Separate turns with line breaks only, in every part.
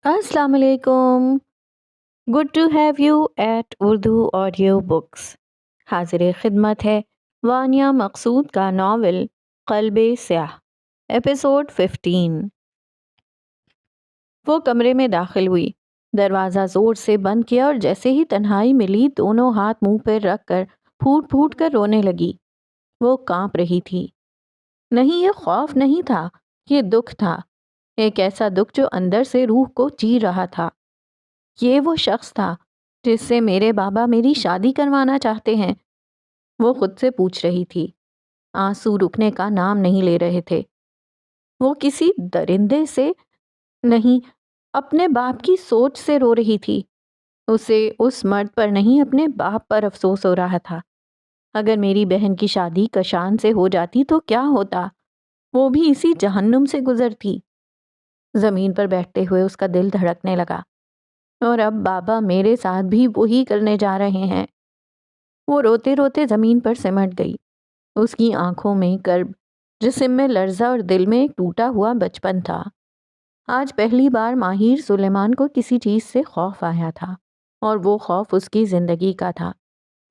السلام علیکم. Good to have you at Urdu audio books. حاضر خدمت ہے وانیہ مقصود کا ناول قلب سیاہ، ایپیسوڈ 15. وہ کمرے میں داخل ہوئی، دروازہ زور سے بند کیا اور جیسے ہی تنہائی ملی دونوں ہاتھ منہ پر رکھ کر پھوٹ پھوٹ کر رونے لگی. وہ کانپ رہی تھی. نہیں، یہ خوف نہیں تھا، یہ دکھ تھا، ایک ایسا دکھ جو اندر سے روح کو چیر رہا تھا. یہ وہ شخص تھا جس سے میرے بابا میری شادی کروانا چاہتے ہیں، وہ خود سے پوچھ رہی تھی. آنسو رکنے کا نام نہیں لے رہے تھے. وہ کسی درندے سے نہیں، اپنے باپ کی سوچ سے رو رہی تھی. اسے اس مرد پر نہیں، اپنے باپ پر افسوس ہو رہا تھا. اگر میری بہن کی شادی کشان سے ہو جاتی تو کیا ہوتا؟ وہ بھی اسی جہنم سے گزرتی. زمین پر بیٹھتے ہوئے اس کا دل دھڑکنے لگا. اور اب بابا میرے ساتھ بھی وہی کرنے جا رہے ہیں. وہ روتے روتے زمین پر سمٹ گئی. اس کی آنکھوں میں کرب، جسم میں لرزہ اور دل میں ایک ٹوٹا ہوا بچپن تھا. آج پہلی بار ماہر سلیمان کو کسی چیز سے خوف آیا تھا، اور وہ خوف اس کی زندگی کا تھا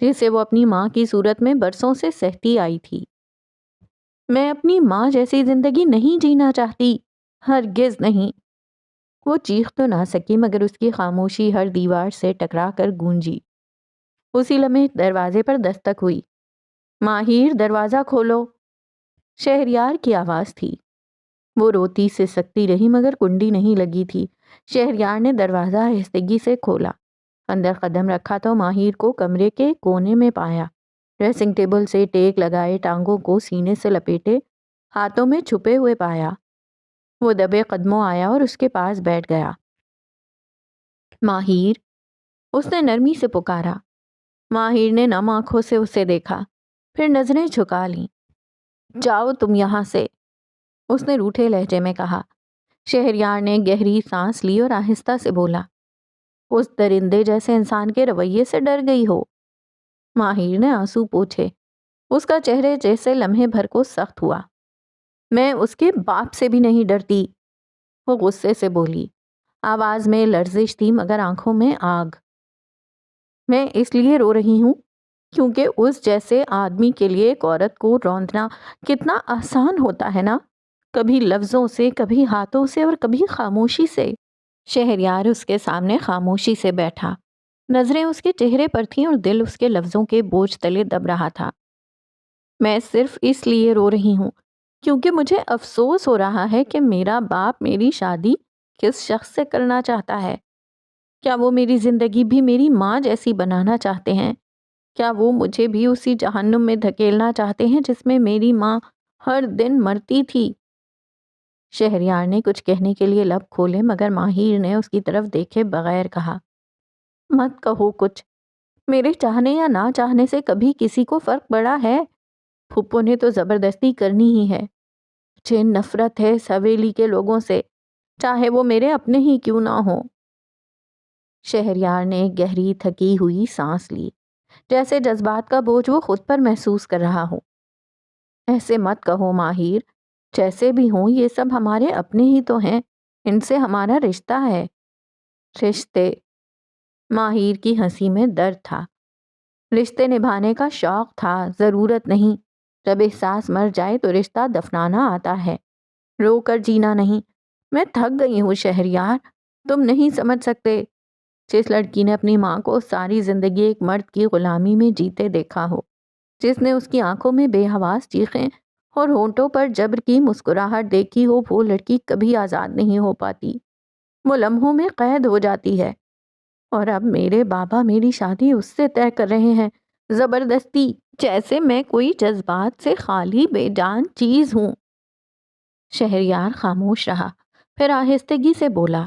جسے وہ اپنی ماں کی صورت میں برسوں سے سہتی آئی تھی. میں اپنی ماں جیسی زندگی نہیں جینا چاہتی، ہرگز نہیں. وہ چیخ تو نہ سکی مگر اس کی خاموشی ہر دیوار سے ٹکرا کر گونجی. اسی لمحے دروازے پر دستک ہوئی. ماہر، دروازہ کھولو. شہریار کی آواز تھی. وہ روتی سے سکتی رہی مگر کنڈی نہیں لگی تھی. شہریار نے دروازہ آہستگی سے کھولا. اندر قدم رکھا تو ماہر کو کمرے کے کونے میں پایا. ڈریسنگ ٹیبل سے ٹیک لگائے، ٹانگوں کو سینے سے لپیٹے، ہاتھوں میں چھپے ہوئے پایا. وہ دبے قدموں آیا اور اس کے پاس بیٹھ گیا. ماہر، اس نے نرمی سے پکارا. ماہر نے نم آنکھوں سے اسے دیکھا، پھر نظریں جھکا لیں. جاؤ تم یہاں سے، اس نے روٹھے لہجے میں کہا. شہریار نے گہری سانس لی اور آہستہ سے بولا، اس درندے جیسے انسان کے رویے سے ڈر گئی ہو؟ ماہر نے آنسو پوچھے. اس کا چہرے جیسے لمحے بھر کو سخت ہوا. میں اس کے باپ سے بھی نہیں ڈرتی، وہ غصے سے بولی. آواز میں لرزش تھی مگر آنکھوں میں آگ. میں اس لیے رو رہی ہوں کیونکہ اس جیسے آدمی کے لیے ایک عورت کو روندنا کتنا آسان ہوتا ہے نا، کبھی لفظوں سے، کبھی ہاتھوں سے اور کبھی خاموشی سے. شہریار اس کے سامنے خاموشی سے بیٹھا. نظریں اس کے چہرے پر تھیں اور دل اس کے لفظوں کے بوجھ تلے دب رہا تھا. میں صرف اس لیے رو رہی ہوں کیونکہ مجھے افسوس ہو رہا ہے کہ میرا باپ میری شادی کس شخص سے کرنا چاہتا ہے. کیا وہ میری زندگی بھی میری ماں جیسی بنانا چاہتے ہیں؟ کیا وہ مجھے بھی اسی جہنم میں دھکیلنا چاہتے ہیں جس میں میری ماں ہر دن مرتی تھی؟ شہریار نے کچھ کہنے کے لیے لب کھولے مگر ماہر نے اس کی طرف دیکھے بغیر کہا. مت کہو کچھ. میرے چاہنے یا نہ چاہنے سے کبھی کسی کو فرق پڑا ہے؟ پھپھو نے تو زبردستی کرنی ہی ہے. مجھے نفرت ہے اس حویلی کے لوگوں سے، چاہے وہ میرے اپنے ہی کیوں نہ ہو. شہریار نے گہری تھکی ہوئی سانس لی، جیسے جذبات کا بوجھ وہ خود پر محسوس کر رہا ہو. ایسے مت کہو ماہر، جیسے بھی ہوں یہ سب ہمارے اپنے ہی تو ہیں، ان سے ہمارا رشتہ ہے. رشتے؟ ماہر کی ہنسی میں درد تھا. رشتے نبھانے کا شوق تھا، ضرورت نہیں. جب احساس مر جائے تو رشتہ دفنانا آتا ہے، رو کر جینا نہیں. میں تھک گئی ہوں شہریار، تم نہیں سمجھ سکتے. جس لڑکی نے اپنی ماں کو ساری زندگی ایک مرد کی غلامی میں جیتے دیکھا ہو، جس نے اس کی آنکھوں میں بے حواس چیخیں اور ہونٹوں پر جبر کی مسکراہٹ دیکھی ہو، وہ لڑکی کبھی آزاد نہیں ہو پاتی، وہ لمحوں میں قید ہو جاتی ہے. اور اب میرے بابا میری شادی اس سے طے کر رہے ہیں، زبردستی، جیسے میں کوئی جذبات سے خالی بے جان چیز ہوں. شہریار خاموش رہا، پھر آہستگی سے بولا.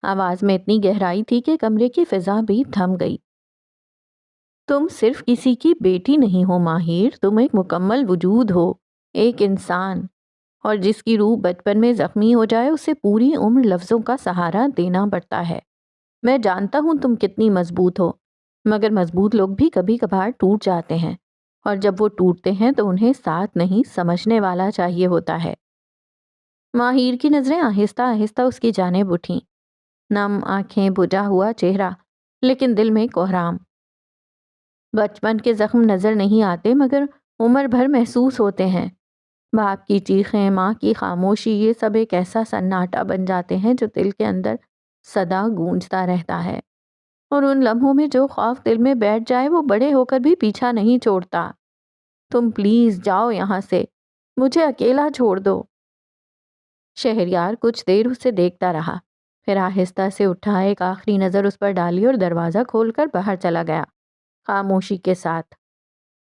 آواز میں اتنی گہرائی تھی کہ کمرے کی فضا بھی تھم گئی. تم صرف کسی کی بیٹی نہیں ہو ماہر، تم ایک مکمل وجود ہو، ایک انسان. اور جس کی روح بچپن میں زخمی ہو جائے اسے پوری عمر لفظوں کا سہارا دینا پڑتا ہے. میں جانتا ہوں تم کتنی مضبوط ہو، مگر مضبوط لوگ بھی کبھی کبھار ٹوٹ جاتے ہیں، اور جب وہ ٹوٹتے ہیں تو انہیں ساتھ نہیں سمجھنے والا چاہیے ہوتا ہے. ماہر کی نظریں آہستہ آہستہ اس کی جانب اٹھیں. نم آنکھیں، بجھا ہوا چہرہ، لیکن دل میں کوہرام۔ بچپن کے زخم نظر نہیں آتے مگر عمر بھر محسوس ہوتے ہیں۔ باپ کی چیخیں، ماں کی خاموشی، یہ سب ایک ایسا سناٹا بن جاتے ہیں جو دل کے اندر سدا گونجتا رہتا ہے، اور ان لمحوں میں جو خوف دل میں بیٹھ جائے وہ بڑے ہو کر بھی پیچھا نہیں چھوڑتا۔ تم پلیز جاؤ یہاں سے، مجھے اکیلا چھوڑ دو۔ شہریار کچھ دیر اسے دیکھتا رہا، پھر آہستہ سے اٹھا، ایک آخری نظر اس پر ڈالی اور دروازہ کھول کر باہر چلا گیا خاموشی کے ساتھ۔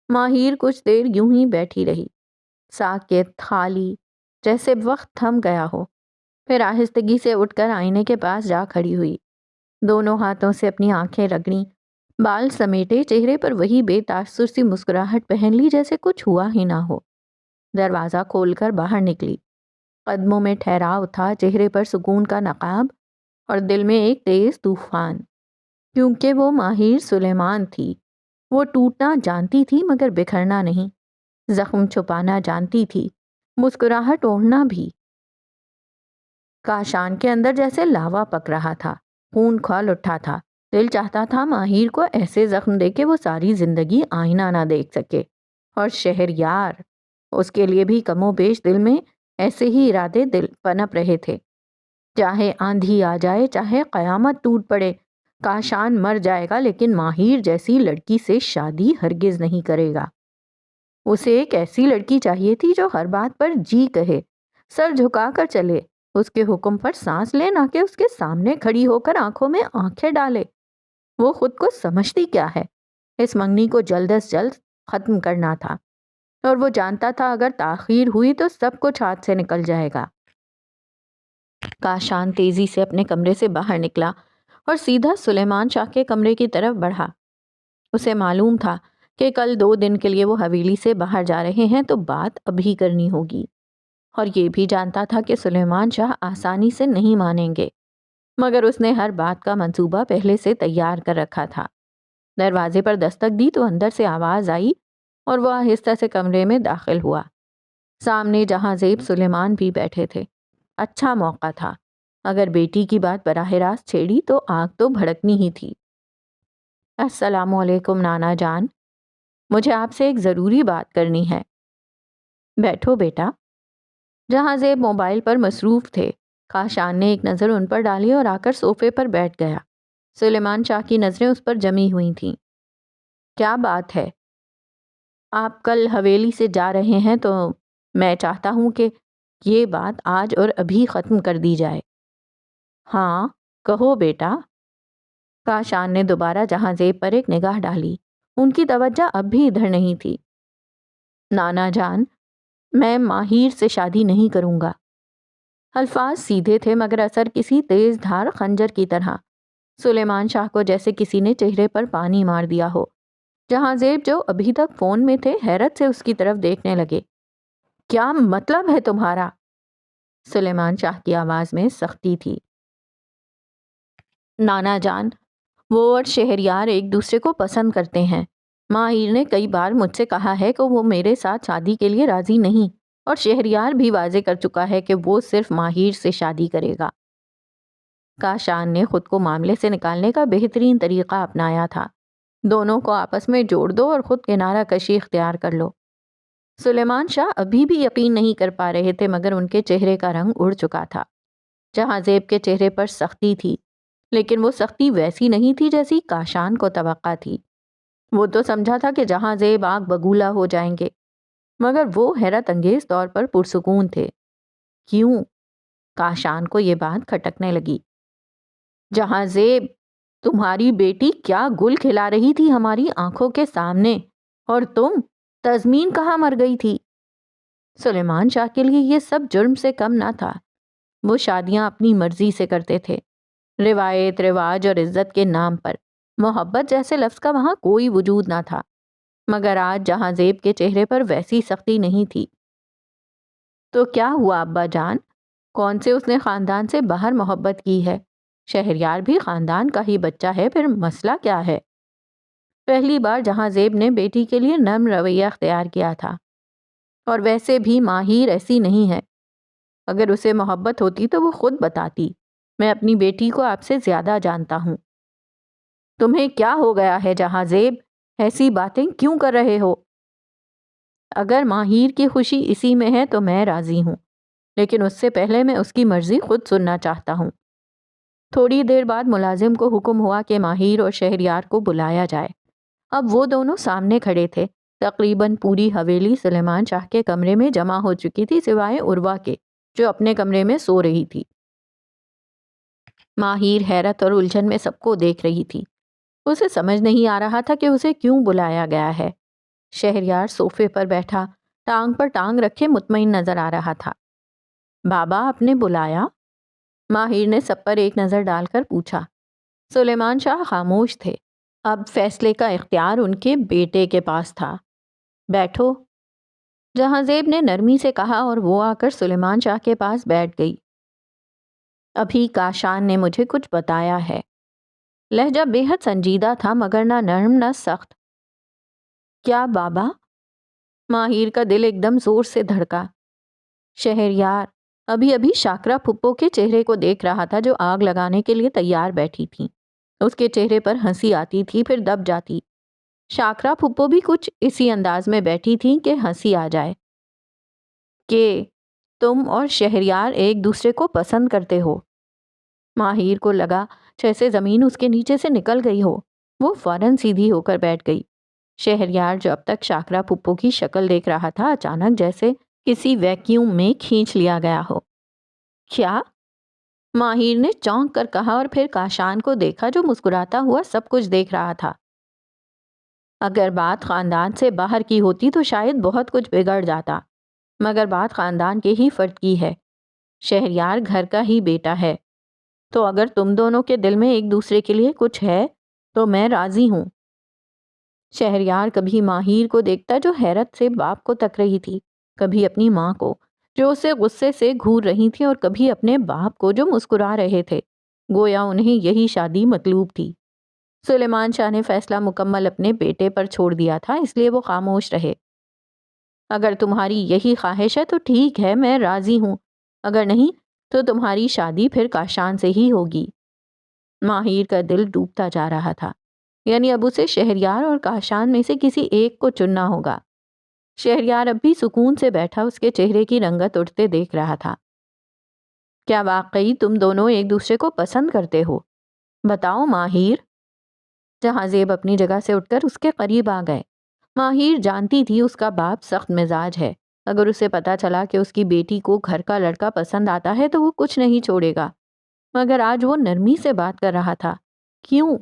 ماہیر کچھ دیر یوں ہی بیٹھی رہی، ساکت، خالی، جیسے وقت تھم گیا ہو۔ پھر آہستگی سے اٹھ کر آئینے کے پاس جا کھڑی ہوئی، دونوں ہاتھوں سے اپنی آنکھیں رگڑیں، بال سمیٹے، چہرے پر وہی بے تاثر سی مسکراہٹ پہن لی جیسے کچھ ہوا ہی نہ ہو۔ دروازہ کھول کر باہر نکلی، قدموں میں ٹھہراؤ تھا، چہرے پر سکون کا نقاب اور دل میں ایک تیز طوفان، کیونکہ وہ ماہیر سلیمان تھی۔ وہ ٹوٹنا جانتی تھی مگر بکھرنا نہیں، زخم چھپانا جانتی تھی، مسکراہٹ اوڑھنا بھی۔ کاشان کے اندر جیسے لاوا پک رہا تھا، خون کھول اٹھا تھا، دل چاہتا تھا ماہیر کو ایسے زخم دے کے وہ ساری زندگی آئینہ نہ دیکھ سکے، اور شہریار، اس کے لیے بھی کم و بیش دل میں ایسے ہی ارادے دل پنپ رہے تھے۔ چاہے آندھی آ جائے، چاہے قیامت ٹوٹ پڑے، کاشان مر جائے گا لیکن ماہیر جیسی لڑکی سے شادی ہرگز نہیں کرے گا۔ اسے ایک ایسی لڑکی چاہیے تھی جو ہر بات پر جی کہے، سر جھکا کر چلے، اس کے حکم پر سانس لے، نہ کہ اس کے سامنے کھڑی ہو کر آنکھوں میں آنکھیں ڈالے۔ وہ خود کو سمجھتی کیا ہے؟ اس منگنی کو جلد از جلد ختم کرنا تھا، اور وہ جانتا تھا اگر تاخیر ہوئی تو سب کچھ ہاتھ سے نکل جائے گا۔ کاشان تیزی سے اپنے کمرے سے باہر نکلا اور سیدھا سلیمان شاہ کے کمرے کی طرف بڑھا۔ اسے معلوم تھا کہ کل 2 دن کے لیے وہ حویلی سے باہر جا رہے ہیں تو بات ابھی کرنی ہوگی، اور یہ بھی جانتا تھا کہ سلیمان شاہ آسانی سے نہیں مانیں گے، مگر اس نے ہر بات کا منصوبہ پہلے سے تیار کر رکھا تھا۔ دروازے پر دستک دی تو اندر سے آواز آئی اور وہ آہستہ سے کمرے میں داخل ہوا۔ سامنے جہاں زیب سلیمان بھی بیٹھے تھے۔ اچھا موقع تھا، اگر بیٹی کی بات براہ راست چھیڑی تو آگ تو بھڑکنی ہی تھی۔ السلام علیکم نانا جان، مجھے آپ سے ایک ضروری بات کرنی ہے۔ بیٹھو بیٹا۔ جہاں زیب موبائل پر مصروف تھے، کاشان نے ایک نظر ان پر ڈالی اور آ کر صوفے پر بیٹھ گیا۔ سلیمان شاہ کی نظریں اس پر جمی ہوئی تھیں۔ کیا بات ہے؟ آپ کل حویلی سے جا رہے ہیں تو میں چاہتا ہوں کہ یہ بات آج اور ابھی ختم کر دی جائے۔ ہاں کہو بیٹا۔ کاشان نے دوبارہ جہاں زیب پر ایک نگاہ ڈالی، ان کی توجہ اب بھی ادھر نہیں تھی۔ نانا جان، میں ماہیر سے شادی نہیں کروں گا۔ الفاظ سیدھے تھے مگر اثر کسی تیز دھار خنجر کی طرح۔ سلیمان شاہ کو جیسے کسی نے چہرے پر پانی مار دیا ہو۔ جہاں زیب جو ابھی تک فون میں تھے حیرت سے اس کی طرف دیکھنے لگے۔ کیا مطلب ہے تمہارا؟ سلیمان شاہ کی آواز میں سختی تھی۔ نانا جان، وہ اور شہریار ایک دوسرے کو پسند کرتے ہیں۔ ماہیر نے کئی بار مجھ سے کہا ہے کہ وہ میرے ساتھ شادی کے لیے راضی نہیں، اور شہریار بھی واضح کر چکا ہے کہ وہ صرف ماہیر سے شادی کرے گا۔ کاشان نے خود کو معاملے سے نکالنے کا بہترین طریقہ اپنایا تھا۔ دونوں کو آپس میں جوڑ دو اور خود کنارہ کشی اختیار کر لو۔ سلیمان شاہ ابھی بھی یقین نہیں کر پا رہے تھے مگر ان کے چہرے کا رنگ اڑ چکا تھا۔ جہاں زیب کے چہرے پر سختی تھی، لیکن وہ سختی ویسی نہیں تھی جیسی کاشان کو توقع تھی۔ وہ تو سمجھا تھا کہ جہاں زیب آگ بگولا ہو جائیں گے، مگر وہ حیرت انگیز طور پر پرسکون تھے۔ کیوں؟ کاشان کو یہ بات کھٹکنے لگی۔ جہاں زیب، تمہاری بیٹی کیا گل کھلا رہی تھی ہماری آنکھوں کے سامنے، اور تم تزمین کہاں مر گئی تھی؟ سلیمان شاہ کے لیے یہ سب جرم سے کم نہ تھا۔ وہ شادیاں اپنی مرضی سے کرتے تھے، روایت، رواج اور عزت کے نام پر۔ محبت جیسے لفظ کا وہاں کوئی وجود نہ تھا، مگر آج جہاں زیب کے چہرے پر ویسی سختی نہیں تھی۔ تو کیا ہوا ابا جان؟ کون سے اس نے خاندان سے باہر محبت کی ہے؟ شہریار بھی خاندان کا ہی بچہ ہے، پھر مسئلہ کیا ہے؟ پہلی بار جہاں زیب نے بیٹی کے لیے نرم رویہ اختیار کیا تھا، اور ویسے بھی ماہیر ایسی نہیں ہے۔ اگر اسے محبت ہوتی تو وہ خود بتاتی۔ میں اپنی بیٹی کو آپ سے زیادہ جانتا ہوں۔ تمہیں کیا ہو گیا ہے جہاں زیب؟ ایسی باتیں کیوں کر رہے ہو؟ اگر ماہیر کی خوشی اسی میں ہے تو میں راضی ہوں، لیکن اس سے پہلے میں اس کی مرضی خود سننا چاہتا ہوں۔ تھوڑی دیر بعد ملازم کو حکم ہوا کہ ماہیر اور شہریار کو بلایا جائے۔ اب وہ دونوں سامنے کھڑے تھے۔ تقریباً پوری حویلی سلیمان شاہ کے کمرے میں جمع ہو چکی تھی، سوائے عروہ کے جو اپنے کمرے میں سو رہی تھی۔ ماہیر حیرت اور الجھن میں سب کو دیکھ رہی تھی۔ اسے سمجھ نہیں آ رہا تھا کہ اسے کیوں بلایا گیا ہے۔ شہریار صوفے پر بیٹھا ٹانگ پر ٹانگ رکھے مطمئن نظر آ رہا تھا۔ بابا، آپ نے بلایا؟ ماہر نے سب پر ایک نظر ڈال کر پوچھا۔ سلیمان شاہ خاموش تھے۔ اب فیصلے کا اختیار ان کے بیٹے کے پاس تھا۔ بیٹھو، جہاں زیب نے نرمی سے کہا اور وہ آ کر سلیمان شاہ کے پاس بیٹھ گئی۔ ابھی کاشان نے مجھے کچھ بتایا ہے۔ لہجہ بے حد سنجیدہ تھا، مگر نہ نرم نہ سخت۔ کیا بابا؟ ماہر کا دل ایک دم زور سے دھڑکا۔ شہریار ابھی شاکرا پھپھو کے چہرے کو دیکھ رہا تھا جو آگ لگانے کے لیے تیار بیٹھی تھی۔ اس کے چہرے پر ہنسی آتی تھی پھر دب جاتی۔ شاکرا پھپھو بھی کچھ اسی انداز میں بیٹھی تھی کہ ہنسی آ جائے۔ کہ تم اور شہریار ایک دوسرے کو پسند کرتے ہو؟ ماہر کو لگا جیسے زمین اس کے نیچے سے نکل گئی ہو۔ وہ فوراً سیدھی ہو کر بیٹھ گئی۔ شہریار جو اب تک شاکرا پھپھو کی شکل دیکھ رہا تھا، اچانک جیسے کسی ویکیوم میں کھینچ لیا گیا ہو۔ کیا؟ ماہر نے چونک کر کہا اور پھر کاشان کو دیکھا جو مسکراتا ہوا سب کچھ دیکھ رہا تھا۔ اگر بات خاندان سے باہر کی ہوتی تو شاید بہت کچھ بگڑ جاتا، مگر بات خاندان کے ہی فرد کی ہے۔ شہریار گھر کا ہی بیٹا ہے، تو اگر تم دونوں کے دل میں ایک دوسرے کے لیے کچھ ہے تو میں راضی ہوں۔ شہریار کبھی ماہر کو دیکھتا جو حیرت سے باپ کو تک رہی تھی، کبھی اپنی ماں کو جو اسے غصے سے گھور رہی تھی، اور کبھی اپنے باپ کو جو مسکرا رہے تھے، گویا انہیں یہی شادی مطلوب تھی۔ سلیمان شاہ نے فیصلہ مکمل اپنے بیٹے پر چھوڑ دیا تھا، اس لیے وہ خاموش رہے۔ اگر تمہاری یہی خواہش ہے تو ٹھیک ہے، میں راضی ہوں، اگر نہیں تو تمہاری شادی پھر کاشان سے ہی ہوگی۔ ماہر کا دل ڈوبتا جا رہا تھا، یعنی اب اسے شہریار اور کاشان میں سے کسی ایک کو چننا ہوگا۔ شہریار اب بھی سکون سے بیٹھا اس کے چہرے کی رنگت اٹھتے دیکھ رہا تھا۔ کیا واقعی تم دونوں ایک دوسرے کو پسند کرتے ہو؟ بتاؤ ماہر۔ جہاں زیب اپنی جگہ سے اٹھ کر اس کے قریب آ گئے۔ ماہر جانتی تھی اس کا باپ سخت مزاج ہے۔ اگر اسے پتا چلا کہ اس کی بیٹی کو گھر کا لڑکا پسند آتا ہے تو وہ کچھ نہیں چھوڑے گا، مگر آج وہ نرمی سے بات کر رہا تھا۔ کیوں؟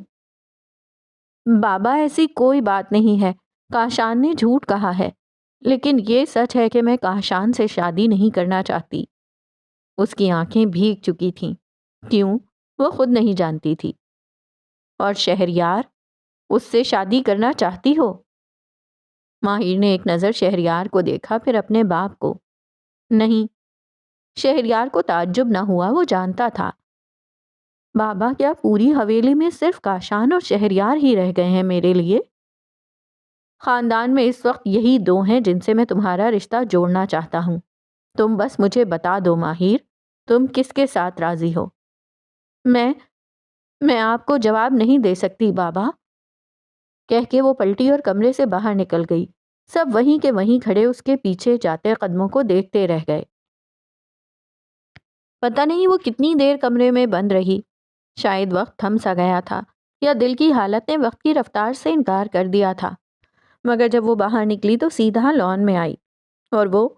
بابا، ایسی کوئی بات نہیں ہے، کاشان نے جھوٹ کہا ہے، لیکن یہ سچ ہے کہ میں کاشان سے شادی نہیں کرنا چاہتی۔ اس کی آنکھیں بھیگ چکی تھیں۔ کیوں؟ وہ خود نہیں جانتی تھی۔ اور شہریار، اس سے شادی کرنا چاہتی ہو؟ ماہر نے ایک نظر شہریار کو دیکھا پھر اپنے باپ کو۔ نہیں۔ شہریار کو تعجب نہ ہوا، وہ جانتا تھا۔ بابا، کیا پوری حویلی میں صرف کاشان اور شہریار ہی رہ گئے ہیں میرے لیے؟ خاندان میں اس وقت یہی دو ہیں جن سے میں تمہارا رشتہ جوڑنا چاہتا ہوں۔ تم بس مجھے بتا دو ماہر، تم کس کے ساتھ راضی ہو؟ میں آپ کو جواب نہیں دے سکتی بابا، کہہ کے وہ پلٹی اور کمرے سے باہر نکل گئی۔ سب وہیں کے وہیں کھڑے اس کے پیچھے جاتے قدموں کو دیکھتے رہ گئے۔ پتہ نہیں وہ کتنی دیر کمرے میں بند رہی۔ شاید وقت تھم سا گیا تھا، یا دل کی حالت نے وقت کی رفتار سے انکار کر دیا تھا، مگر جب وہ باہر نکلی تو سیدھا لان میں آئی، اور وہ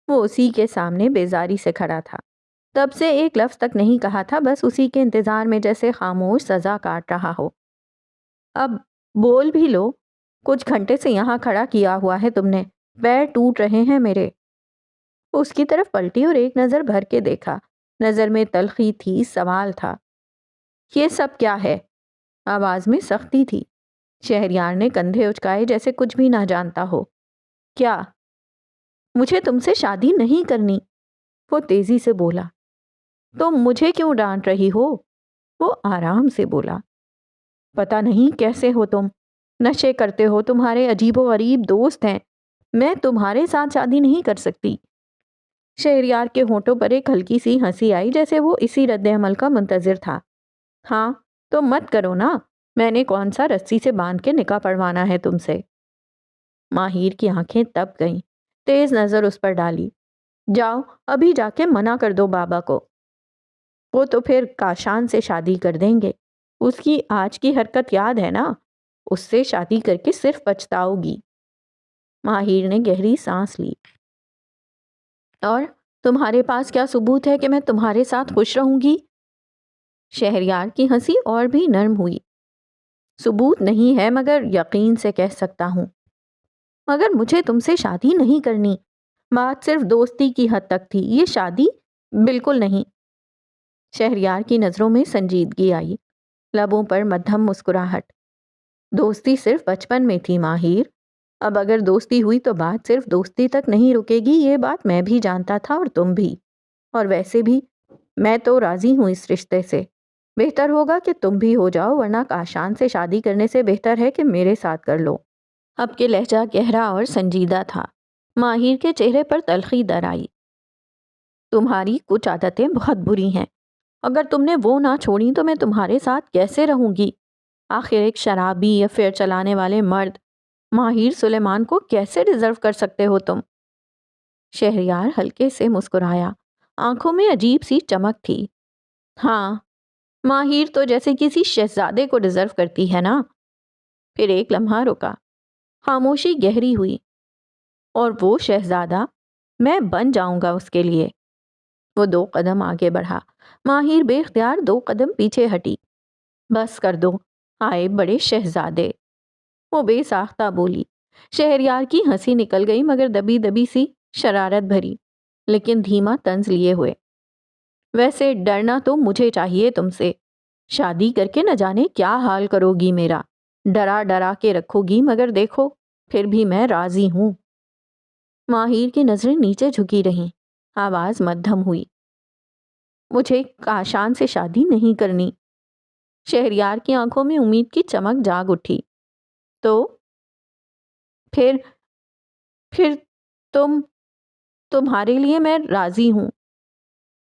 اسی کے سامنے بیزاری سے کھڑا تھا۔ تب سے ایک لفظ تک نہیں کہا تھا، بس اسی کے انتظار میں جیسے خاموش سزا کاٹ رہا ہو۔ اب بول بھی لو، کچھ گھنٹے سے یہاں کھڑا کیا ہوا ہے تم نے، پیر ٹوٹ رہے ہیں میرے۔ اس کی طرف پلٹی اور ایک نظر بھر کے دیکھا، نظر میں تلخی تھی، سوال تھا۔ یہ سب کیا ہے؟ آواز میں سختی تھی۔ شہریار نے کندھے اچکائے جیسے کچھ بھی نہ جانتا ہو۔ کیا؟ مجھے تم سے شادی نہیں کرنی، وہ تیزی سے بولا۔ تم مجھے کیوں ڈانٹ رہی ہو؟ وہ آرام سے بولا۔ پتہ نہیں کیسے ہو تم، نشے کرتے ہو، تمہارے عجیب و غریب دوست ہیں، میں تمہارے ساتھ شادی نہیں کر سکتی۔ شہریار کے ہونٹوں پر ایک ہلکی سی ہنسی آئی، جیسے وہ اسی رد عمل کا منتظر تھا۔ ہاں تو مت کرو نا، میں نے کون سا رسی سے باندھ کے نکاح پڑھوانا ہے تم سے؟ ماہر کی آنکھیں تپ گئیں، تیز نظر اس پر ڈالی۔ جاؤ ابھی جا کے منع کر دو بابا کو، وہ تو پھر کاشان سے شادی کر دیں گے۔ اس کی آج کی حرکت یاد ہے نا، اس سے شادی کر کے صرف پچھتاؤ گی۔ ماہر نے گہری سانس لی۔ اور تمہارے پاس کیا ثبوت ہے کہ میں تمہارے ساتھ خوش رہوں گی؟ شہریار کی ہنسی اور بھی نرم ہوئی۔ ثبوت نہیں ہے مگر یقین سے کہہ سکتا ہوں۔ مگر مجھے تم سے شادی نہیں کرنی، بات صرف دوستی کی حد تک تھی، یہ شادی بالکل نہیں۔ شہریار کی نظروں میں سنجیدگی آئی، لبوں پر مدھم مسکراہٹ۔ دوستی صرف بچپن میں تھی ماہر، اب اگر دوستی ہوئی تو بات صرف دوستی تک نہیں رکے گی، یہ بات میں بھی جانتا تھا اور تم بھی۔ اور ویسے بھی میں تو راضی ہوں اس رشتے سے، بہتر ہوگا کہ تم بھی ہو جاؤ، ورنہ کاشان سے شادی کرنے سے بہتر ہے کہ میرے ساتھ کر لو۔ اب کے لہجہ گہرا اور سنجیدہ تھا۔ ماہر کے چہرے پر تلخی در آئی۔ تمہاری کچھ عادتیں بہت بری ہیں، اگر تم نے وہ نہ چھوڑی تو میں تمہارے ساتھ کیسے رہوں گی؟ آخر ایک شرابی افیئر چلانے والے مرد ماہر سلیمان کو کیسے ڈیزرو کر سکتے ہو تم؟ شہریار ہلکے سے مسکرایا، آنکھوں میں عجیب سی چمک تھی۔ ہاں، ماہر تو جیسے کسی شہزادے کو ڈیزرو کرتی ہے نا۔ پھر ایک لمحہ رکا، خاموشی گہری ہوئی۔ اور وہ شہزادہ میں بن جاؤں گا اس کے لیے۔ وہ 2 قدم آگے بڑھا، ماہر بے اختیار 2 قدم پیچھے ہٹی۔ بس کر دو، آئے بڑے شہزادے، وہ بے ساختہ بولی۔ شہریار کی ہنسی نکل گئی مگر دبی دبی سی، شرارت بھری، لیکن دھیما طنز لیے ہوئے۔ ویسے ڈرنا تو مجھے چاہیے تم سے، شادی کر کے نہ جانے کیا حال کرو گی میرا، ڈرا ڈرا کے رکھو گی، مگر دیکھو پھر بھی میں راضی ہوں۔ ماہر کی نظریں نیچے جھکی رہیں، آواز مدھم ہوئی۔ مجھے کاشان سے شادی نہیں کرنی۔ شہریار کی آنکھوں میں امید کی چمک جاگ اٹھی۔ تو پھر تمہارے لیے میں راضی ہوں۔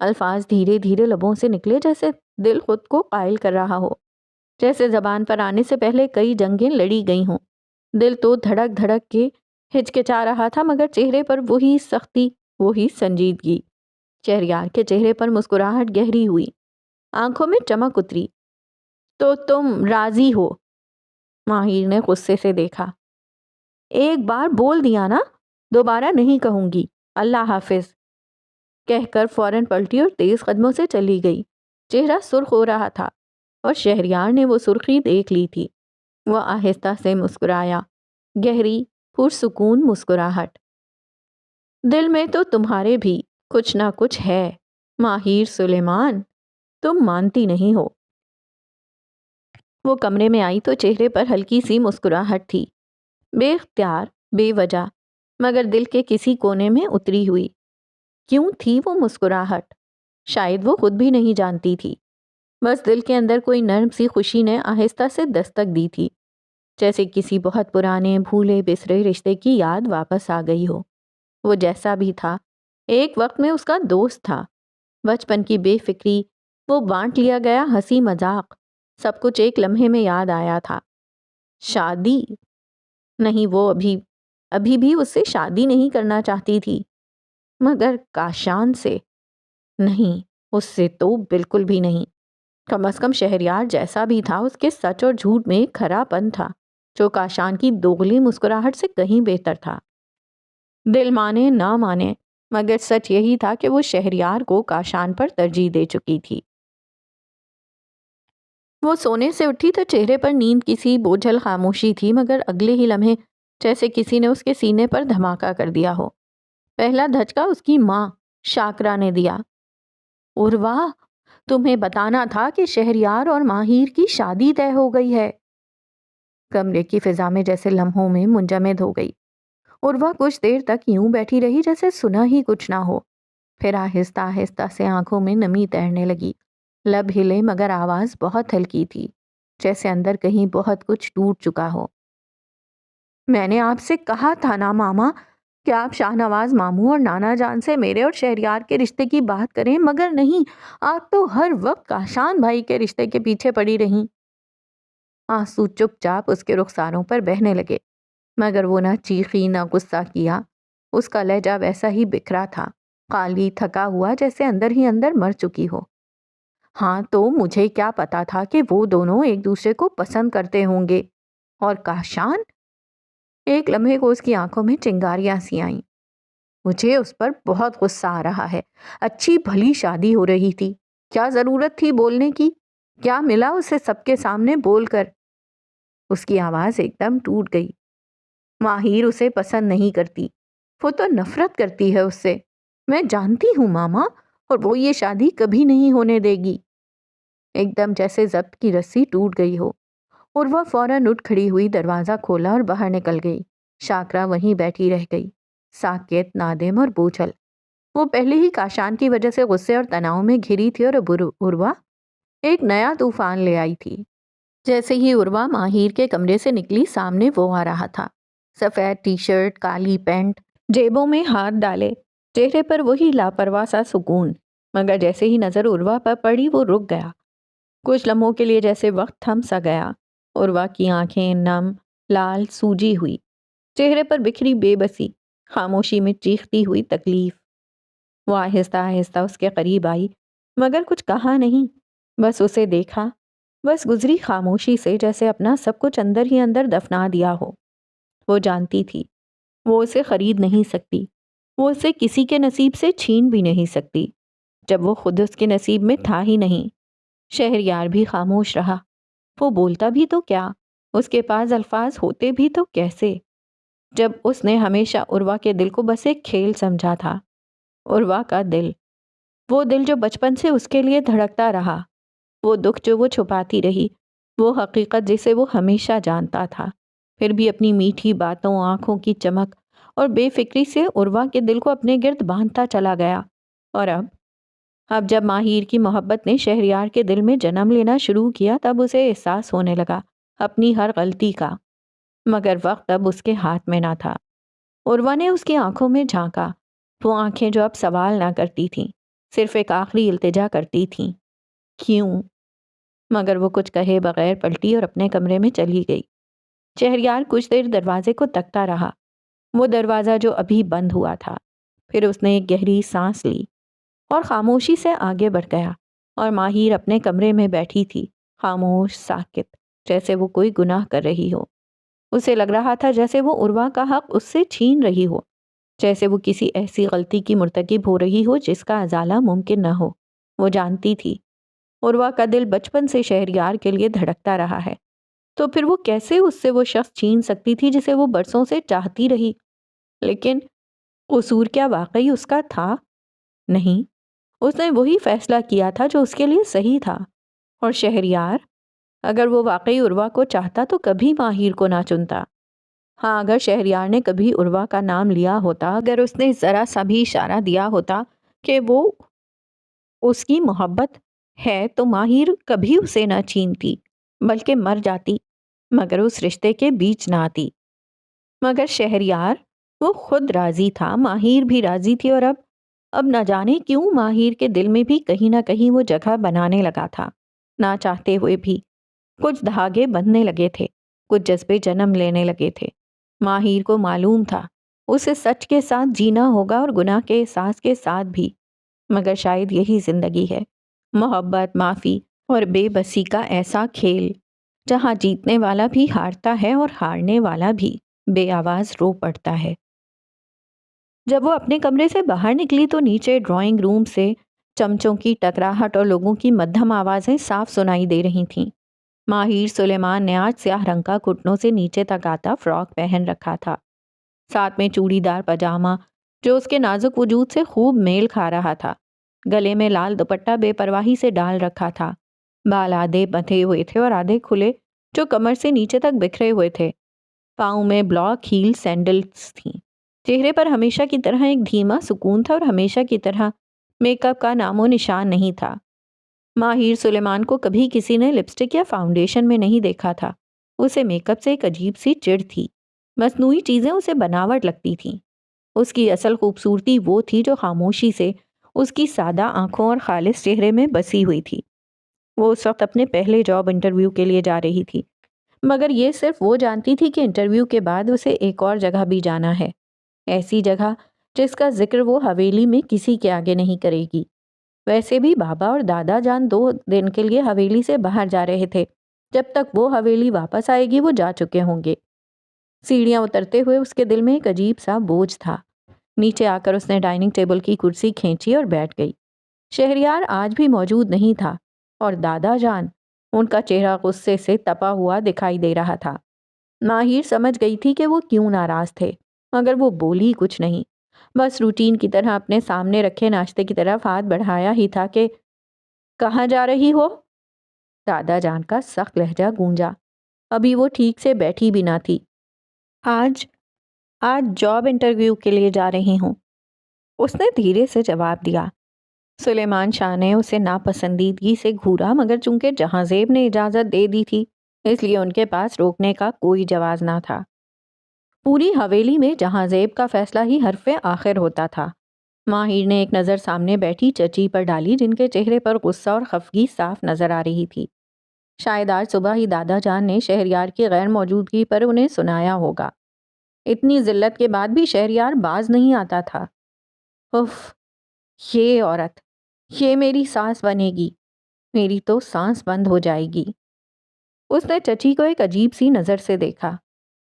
الفاظ دھیرے دھیرے لبوں سے نکلے، جیسے دل خود کو قائل کر رہا ہو، جیسے زبان پر آنے سے پہلے کئی جنگیں لڑی گئی ہوں۔ دل تو دھڑک دھڑک کے ہچکچا رہا تھا مگر چہرے پر وہی سختی، وہی سنجیدگی۔ شہریار کے چہرے پر مسکراہٹ گہری ہوئی، آنکھوں میں چمک اتری۔ تو تم راضی ہو؟ ماہر نے غصے سے دیکھا۔ ایک بار بول دیا نا، دوبارہ نہیں کہوں گی، اللہ حافظ کہہ کر فوراً پلٹی اور تیز قدموں سے چلی گئی۔ چہرہ سرخ ہو رہا تھا اور شہریار نے وہ سرخی دیکھ لی تھی۔ وہ آہستہ سے مسکرایا، گہری پرسکون مسکراہٹ۔ دل میں تو تمہارے بھی کچھ نہ کچھ ہے ماہر سلیمان، تم مانتی نہیں ہو۔ وہ کمرے میں آئی تو چہرے پر ہلکی سی مسکراہٹ تھی، بے اختیار، بے وجہ، مگر دل کے کسی کونے میں اتری ہوئی۔ کیوں تھی وہ مسکراہٹ؟ شاید وہ خود بھی نہیں جانتی تھی، بس دل کے اندر کوئی نرم سی خوشی نے آہستہ سے دستک دی تھی، جیسے کسی بہت پرانے بھولے بسرے رشتے کی یاد واپس آ گئی ہو۔ وہ جیسا بھی تھا، ایک وقت میں اس کا دوست تھا۔ بچپن کی بے فکری، وہ بانٹ لیا گیا ہنسی مذاق، سب کچھ ایک لمحے میں یاد آیا تھا۔ شادی نہیں، وہ ابھی بھی اس سے شادی نہیں کرنا چاہتی تھی، مگر کاشان سے نہیں، اس سے تو بالکل بھی نہیں۔ کم از کم شہریار جیسا بھی تھا، اس کے سچ اور جھوٹ میں ایک کھرا پن تھا جو کاشان کی دوغلی مسکراہٹ سے کہیں بہتر تھا۔ دل مانے نہ مانے، مگر سچ یہی تھا کہ وہ شہریار کو کاشان پر ترجیح دے چکی تھی۔ وہ سونے سے اٹھی تو چہرے پر نیند کی سی بوجھل خاموشی تھی، مگر اگلے ہی لمحے جیسے کسی نے اس کے سینے پر دھماکہ کر دیا ہو۔ پہلا دھچکا اس کی ماں شاکرا نے دیا۔ عروا، تمہیں بتانا تھا کہ شہریار اور ماہر کی شادی طے ہو گئی ہے۔ کمرے کی فضا میں جیسے لمحوں میں منجمد ہو گئی۔ عروا کچھ دیر تک یوں بیٹھی رہی جیسے سنا ہی کچھ نہ ہو، پھر آہستہ آہستہ سے آنکھوں میں نمی تیرنے لگی، لب ہلے مگر آواز بہت ہلکی تھی، جیسے اندر کہیں بہت کچھ ٹوٹ چکا ہو۔ میں نے آپ سے کہا تھا نا ماما، کیا آپ شاہ نواز ماموں اور نانا جان سے میرے اور شہریار کے رشتے کی بات کریں، مگر نہیں، آپ تو ہر وقت کاشان بھائی کے رشتے کے پیچھے پڑی رہیں۔ آنسو چپ چاپ اس کے رخساروں پر بہنے لگے، مگر وہ نہ چیخی نہ غصہ کیا۔ اس کا لہجہ ویسا ہی بکھرا تھا، خالی تھکا ہوا، جیسے اندر ہی اندر مر چکی ہو۔ ہاں تو مجھے کیا پتا تھا کہ وہ دونوں ایک دوسرے کو پسند کرتے ہوں گے، اور کاشان؟ ایک لمحے کو اس کی آنکھوں میں چنگاریاں سی آئیں۔ مجھے اس پر بہت غصہ آ رہا ہے، اچھی بھلی شادی ہو رہی تھی، کیا ضرورت تھی بولنے کی؟ کیا ملا اسے سب کے سامنے بول کر؟ اس کی آواز ایک دم ٹوٹ گئی۔ ماہر اسے پسند نہیں کرتی، وہ تو نفرت کرتی ہے اس سے، میں جانتی ہوں ماما، اور وہ یہ شادی کبھی نہیں ہونے دے گی۔ ایک دم جیسے ضبط کی رسی ٹوٹ گئی ہو، اور وہ فوراً اٹھ کھڑی ہوئی، دروازہ کھولا اور باہر نکل گئی۔ شاکرا وہیں بیٹھی رہ گئی، ساکت، نادم اور بوجھل۔ وہ پہلے ہی کاشان کی وجہ سے غصے اور تناؤ میں گھری تھی، اور عروہ ایک نیا طوفان لے آئی تھی۔ جیسے ہی عروہ ماہر کے کمرے سے نکلی، سامنے وہ آ رہا تھا، سفید ٹی شرٹ، کالی پینٹ، جیبوں میں ہاتھ ڈالے، چہرے پر وہی لاپرواہ سا سکون، مگر جیسے ہی نظر عروہ پر پڑی وہ رک گیا۔ کچھ لمحوں کے لیے جیسے وقت تھم سا گیا۔ عروہ کی آنکھیں نم، لال، سوجی ہوئی، چہرے پر بکھری بے بسی، خاموشی میں چیختی ہوئی تکلیف۔ وہ آہستہ آہستہ اس کے قریب آئی، مگر کچھ کہا نہیں، بس اسے دیکھا، بس گزری خاموشی سے، جیسے اپنا سب کچھ اندر ہی اندر دفنا دیا ہو۔ وہ جانتی تھی وہ اسے خرید نہیں سکتی، وہ اسے کسی کے نصیب سے چھین بھی نہیں سکتی، جب وہ خود اس کے نصیب میں تھا ہی نہیں۔ شہریار بھی خاموش رہا، وہ بولتا بھی تو کیا، اس کے پاس الفاظ ہوتے بھی تو کیسے، جب اس نے ہمیشہ عروہ کے دل کو بس ایک کھیل سمجھا تھا۔ عروہ کا دل، وہ دل جو بچپن سے اس کے لیے دھڑکتا رہا، وہ دکھ جو وہ چھپاتی رہی، وہ حقیقت جسے وہ ہمیشہ جانتا تھا، پھر بھی اپنی میٹھی باتوں، آنکھوں کی چمک اور بے فکری سے عروہ کے دل کو اپنے گرد باندھتا چلا گیا۔ اور اب جب ماہر کی محبت نے شہریار کے دل میں جنم لینا شروع کیا، تب اسے احساس ہونے لگا اپنی ہر غلطی کا، مگر وقت اب اس کے ہاتھ میں نہ تھا۔ عروہ نے اس کی آنکھوں میں جھانکا، وہ آنکھیں جو اب سوال نہ کرتی تھیں، صرف ایک آخری التجا کرتی تھیں، کیوں؟ مگر وہ کچھ کہے بغیر پلٹی اور اپنے کمرے میں چلی گئی۔ شہریار کچھ دیر دروازے کو تکتا رہا، وہ دروازہ جو ابھی بند ہوا تھا۔ پھر اس نے ایک گہری سانس لی اور خاموشی سے آگے بڑھ گیا، اور ماہر اپنے کمرے میں بیٹھی تھی، خاموش، ساکت، جیسے وہ کوئی گناہ کر رہی ہو۔ اسے لگ رہا تھا جیسے وہ عروہ کا حق اس سے چھین رہی ہو، جیسے وہ کسی ایسی غلطی کی مرتکب ہو رہی ہو جس کا ازالہ ممکن نہ ہو۔ وہ جانتی تھی عروہ کا دل بچپن سے شہریار کے لیے دھڑکتا رہا ہے، تو پھر وہ کیسے اس سے وہ شخص چھین سکتی تھی جسے وہ برسوں سے چاہتی رہی؟ لیکن قصور کیا واقعی اس کا تھا؟ نہیں، اس نے وہی فیصلہ کیا تھا جو اس کے لیے صحیح تھا۔ اور شہریار، اگر وہ واقعی عروہ کو چاہتا تو کبھی ماہر کو نہ چنتا۔ ہاں، اگر شہریار نے کبھی عروہ کا نام لیا ہوتا، اگر اس نے ذرا سا بھی اشارہ دیا ہوتا کہ وہ اس کی محبت ہے، تو ماہر کبھی اسے نہ چھینتی، بلکہ مر جاتی، مگر اس رشتے کے بیچ نہ آتی۔ مگر شہریار، وہ خود راضی تھا، ماہر بھی راضی تھی، اور اب نہ جانے کیوں ماہر کے دل میں بھی کہیں نہ کہیں وہ جگہ بنانے لگا تھا، نہ چاہتے ہوئے بھی۔ کچھ دھاگے بندھنے لگے تھے، کچھ جذبے جنم لینے لگے تھے۔ ماہر کو معلوم تھا اسے سچ کے ساتھ جینا ہوگا، اور گناہ کے احساس کے ساتھ بھی، مگر شاید یہی زندگی ہے، محبت، معافی اور بے بسی کا ایسا کھیل، جہاں جیتنے والا بھی ہارتا ہے اور ہارنے والا بھی بے آواز رو پڑتا ہے۔ جب وہ اپنے کمرے سے باہر نکلی تو نیچے ڈرائنگ روم سے چمچوں کی ٹکراہٹ اور لوگوں کی مدھم آوازیں صاف سنائی دے رہی تھیں۔ ماہر سلیمان نے آج سیاہ رنگ کا گھٹنوں سے نیچے تک آتا فراک پہن رکھا تھا، ساتھ میں چوڑی دار پاجامہ جو اس کے نازک وجود سے خوب میل کھا رہا تھا۔ گلے میں لال دوپٹہ بے پرواہی سے ڈال رکھا تھا، بال آدھے بندھے ہوئے تھے اور آدھے کھلے جو کمر سے نیچے تک بکھرے ہوئے تھے۔ پاؤں میں بلاک ہیل سینڈلز تھیں۔ چہرے پر ہمیشہ کی طرح ایک دھیما سکون تھا، اور ہمیشہ کی طرح میک اپ کا نام و نشان نہیں تھا۔ ماہر سلیمان کو کبھی کسی نے لپسٹک یا فاؤنڈیشن میں نہیں دیکھا تھا۔ اسے میک اپ سے ایک عجیب سی چڑ تھی، مصنوعی چیزیں اسے بناوٹ لگتی تھیں۔ اس کی اصل خوبصورتی وہ تھی جو خاموشی سے اس کی سادہ آنکھوں اور خالص چہرے میں بسی ہوئی تھی۔ وہ اس وقت اپنے پہلے جاب انٹرویو کے لیے جا رہی تھی، مگر یہ صرف وہ جانتی تھی کہ انٹرویو کے بعد اسے ایک اور جگہ بھی جانا ہے، ایسی جگہ جس کا ذکر وہ حویلی میں کسی کے آگے نہیں کرے گی۔ ویسے بھی بابا اور دادا جان 2 دن کے لیے حویلی سے باہر جا رہے تھے، جب تک وہ حویلی واپس آئے گی وہ جا چکے ہوں گے۔ سیڑھیاں اترتے ہوئے اس کے دل میں ایک عجیب سا بوجھ تھا۔ نیچے آ کر اس نے ڈائننگ ٹیبل کی کرسی کھینچی اور بیٹھ گئی۔ شہریار آج بھی موجود نہیں تھا اور دادا جان، ان کا چہرہ غصے سے تپا ہوا دکھائی دے رہا تھا۔ ماہر سمجھ گئی تھی کہ وہ کیوں ناراض تھے، مگر وہ بولی کچھ نہیں، بس روٹین کی طرح اپنے سامنے رکھے ناشتے کی طرف ہاتھ بڑھایا ہی تھا کہ کہاں جا رہی ہو؟ دادا جان کا سخت لہجہ گونجا۔ ابھی وہ ٹھیک سے بیٹھی بھی نہ تھی۔ آج جاب انٹرویو کے لیے جا رہی ہوں، اس نے دھیرے سے جواب دیا۔ سلیمان شاہ نے اسے ناپسندیدگی سے گھورا، مگر چونکہ جہاں زیب نے اجازت دے دی تھی اس لیے ان کے پاس روکنے کا کوئی جواز نہ تھا۔ پوری حویلی میں جہاں زیب کا فیصلہ ہی حرف آخر ہوتا تھا۔ ماہر نے ایک نظر سامنے بیٹھی چچی پر ڈالی، جن کے چہرے پر غصہ اور خفگی صاف نظر آ رہی تھی۔ شاید آج صبح ہی دادا جان نے شہریار کی غیر موجودگی پر انہیں سنایا ہوگا۔ اتنی ذلت کے بعد بھی شہریار باز نہیں آتا تھا۔ اف، یہ عورت، یہ میری سانس بنے گی، میری تو سانس بند ہو جائے گی۔ اس نے چچی کو ایک عجیب سی نظر سے دیکھا۔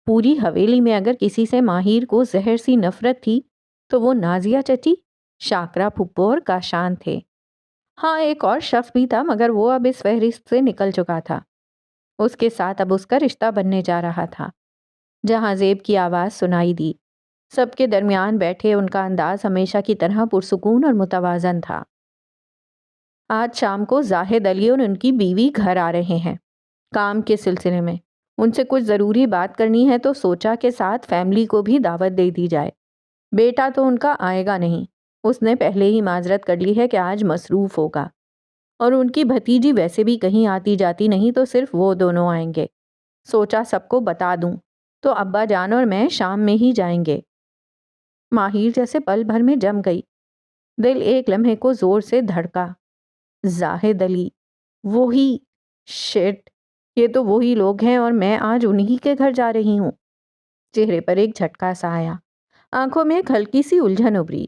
پوری حویلی میں اگر کسی سے ماہر کو زہر سی نفرت تھی تو وہ نازیہ چچی، شاکرا پھپھو اور کاشان تھے۔ ہاں، ایک اور شخص بھی تھا، مگر وہ اب اس فہرست سے نکل چکا تھا۔ اس کے ساتھ اب اس کا رشتہ بننے جا رہا تھا۔ جہاں زیب کی آواز سنائی دی۔ سب کے درمیان بیٹھے ان کا انداز ہمیشہ کی طرح پرسکون اور متوازن تھا۔ آج شام کو زاہد علی اور ان کی بیوی گھر آ رہے ہیں، کام کے سلسلے میں۔ ان سے کچھ ضروری بات کرنی ہے تو سوچا کہ ساتھ فیملی کو بھی دعوت دے دی جائے۔ بیٹا تو ان کا آئے گا نہیں، اس نے پہلے ہی معذرت کر لی ہے کہ آج مصروف ہوگا، اور ان کی بھتیجی ویسے بھی کہیں آتی جاتی نہیں تو صرف وہ دونوں آئیں گے۔ سوچا سب کو بتا دوں تو ابا جان اور میں شام میں ہی جائیں گے۔ ماہر جیسے پل بھر میں جم گئی۔ دل ایک لمحے کو زور سے دھڑکا۔ زاہد علی، وہی، شٹ، یہ تو وہی لوگ ہیں اور میں آج انہی کے گھر جا رہی ہوں۔ چہرے پر ایک جھٹکا سا آیا، آنکھوں میں ایک ہلکی سی الجھن ابھری۔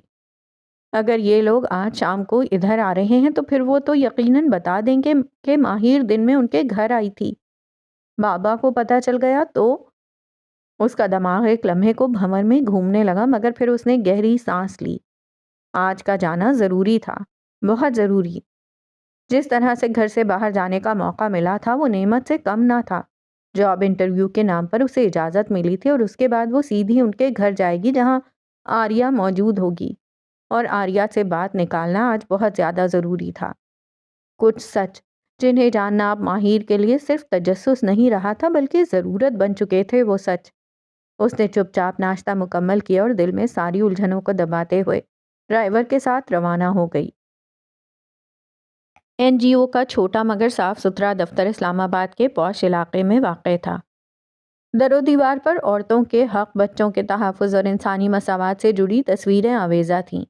اگر یہ لوگ آج شام کو ادھر آ رہے ہیں تو پھر وہ تو یقیناً بتا دیں گے کہ ماہر دن میں ان کے گھر آئی تھی۔ بابا کو پتہ چل گیا تو؟ اس کا دماغ ایک لمحے کو بھنور میں گھومنے لگا، مگر پھر اس نے گہری سانس لی۔ آج کا جانا ضروری تھا، بہت ضروری۔ جس طرح سے گھر سے باہر جانے کا موقع ملا تھا وہ نعمت سے کم نہ تھا۔ جاب انٹرویو کے نام پر اسے اجازت ملی تھی اور اس کے بعد وہ سیدھی ان کے گھر جائے گی جہاں آریہ موجود ہوگی، اور آریہ سے بات نکالنا آج بہت زیادہ ضروری تھا۔ کچھ سچ جنہیں جاننا اب ماہر کے لیے صرف تجسس نہیں رہا تھا بلکہ ضرورت بن چکے تھے۔ وہ سچ اس نے چپ چاپ ناشتہ مکمل کیا اور دل میں ساری الجھنوں کو دباتے ہوئے ڈرائیور کے ساتھ روانہ ہو گئی۔ NGO کا چھوٹا مگر صاف ستھرا دفتر اسلام آباد کے پوش علاقے میں واقع تھا۔ در و دیوار پر عورتوں کے حق، بچوں کے تحفظ اور انسانی مساوات سے جڑی تصویریں آویزاں تھیں۔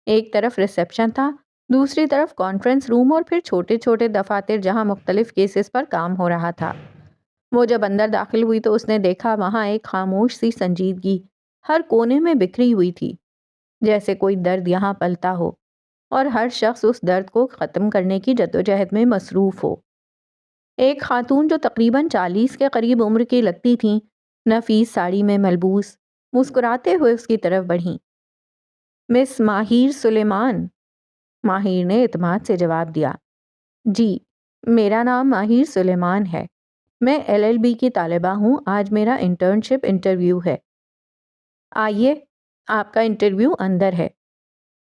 ایک طرف ریسیپشن تھا، دوسری طرف کانفرنس روم اور پھر چھوٹے چھوٹے دفاتر جہاں مختلف کیسز پر کام ہو رہا تھا۔ وہ جب اندر داخل ہوئی تو اس نے دیکھا وہاں ایک خاموش سی سنجیدگی ہر کونے میں بکھری ہوئی تھی، جیسے کوئی درد یہاں پلتا ہو اور ہر شخص اس درد کو ختم کرنے کی جدوجہد میں مصروف ہو۔ ایک خاتون جو تقریباً 40 کے قریب عمر کی لگتی تھیں، نفیس ساڑی میں ملبوس، مسکراتے ہوئے اس کی طرف بڑھیں۔ مس ماہر سلیمان، ماہر نے اعتماد سے جواب دیا۔ جی، میرا نام ماہر سلیمان ہے، میں LLB کی طالبہ ہوں، آج میرا انٹرنشپ انٹرویو ہے۔ آئیے، آپ کا انٹرویو اندر ہے۔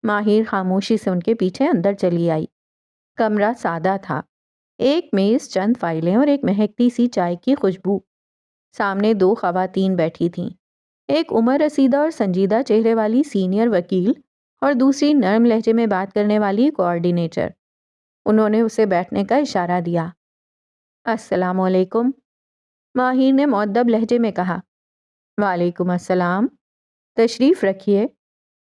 ماہر خاموشی سے ان کے پیچھے اندر چلی آئی۔ کمرہ سادہ تھا، ایک میز، چند فائلیں اور ایک مہکتی سی چائے کی خوشبو۔ سامنے 2 خواتین بیٹھی تھیں، ایک عمر رسیدہ اور سنجیدہ چہرے والی سینئر وکیل اور دوسری نرم لہجے میں بات کرنے والی کوآرڈینیٹر۔ انہوں نے اسے بیٹھنے کا اشارہ دیا۔ السلام علیکم، ماہر نے مؤدب لہجے میں کہا۔ وعلیکم السلام، تشریف رکھیے،